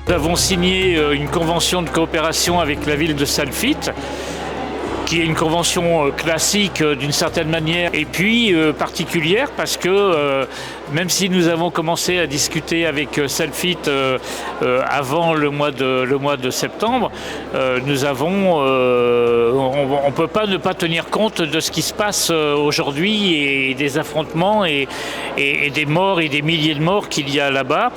Nous avons signé une convention de coopération avec la ville de Salfit, qui est une convention classique d'une certaine manière et puis particulière parce que même si nous avons commencé à discuter avec Salfit avant le mois de septembre, on ne peut pas ne pas tenir compte de ce qui se passe aujourd'hui et des affrontements et des morts et des milliers de morts qu'il y a là-bas.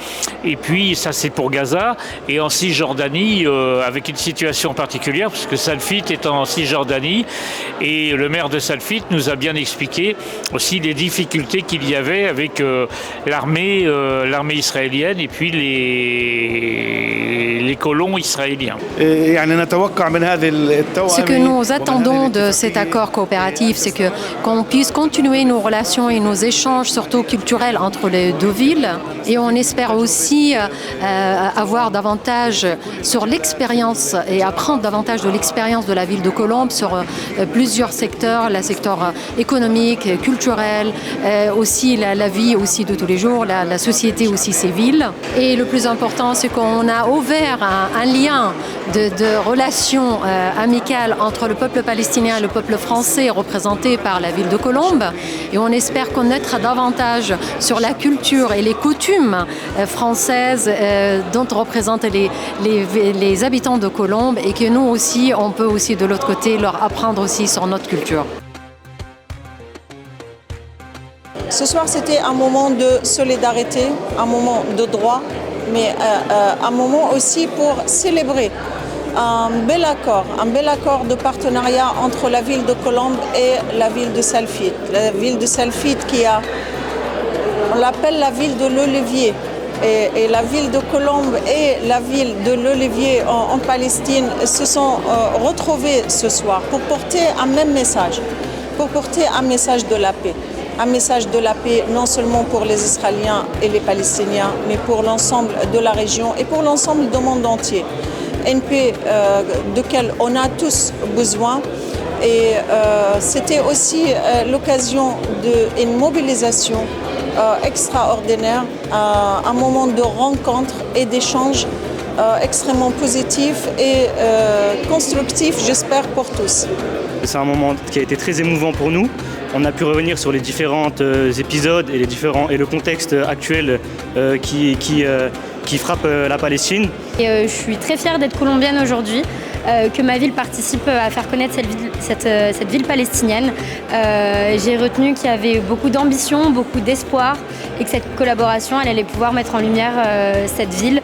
Et puis ça c'est pour Gaza et en Cisjordanie avec une situation particulière parce que Salfit est en Cisjordanie. Et le maire de Salfit nous a bien expliqué aussi les difficultés qu'il y avait avec l'armée israélienne et puis les colons israéliens. Ce que nous attendons de cet accord coopératif, c'est qu'on puisse continuer nos relations et nos échanges, surtout culturels, entre les deux villes. Et on espère aussi avoir davantage sur l'expérience et apprendre davantage de l'expérience de la ville de Colombe sur plusieurs secteurs, le secteur économique, culturel, aussi la vie aussi de tous les jours, la société aussi civile. Et le plus important, c'est qu'on a ouvert un lien de relations amicales entre le peuple palestinien et le peuple français représenté par la ville de Colombe. Et on espère connaître davantage sur la culture et les coutumes françaises dont représentent les habitants de Colombe et que nous aussi, on peut aussi de l'autre côté leur apprendre aussi sur notre culture. Ce soir, c'était un moment de solidarité, un moment de droit, mais un moment aussi pour célébrer un bel accord de partenariat entre la ville de Colombe et la ville de Salfit. La ville de Salfit on l'appelle la ville de l'Olivier. Et la ville de Colombe et la ville de l'Olivier en Palestine se sont retrouvées ce soir pour porter un même message, pour porter un message de la paix. Un message de la paix non seulement pour les Israéliens et les Palestiniens, mais pour l'ensemble de la région et pour l'ensemble du monde entier. Une paix de laquelle on a tous besoin. Et c'était aussi l'occasion d'une mobilisation extraordinaire, un moment de rencontre et d'échange extrêmement positif et constructif, j'espère, pour tous. C'est un moment qui a été très émouvant pour nous. On a pu revenir sur les différents épisodes et le contexte actuel qui frappe la Palestine. Et, je suis très fière d'être colombienne aujourd'hui, que ma ville participe à faire connaître cette ville palestinienne. J'ai retenu qu'il y avait beaucoup d'ambition, beaucoup d'espoir et que cette collaboration elle allait pouvoir mettre en lumière cette ville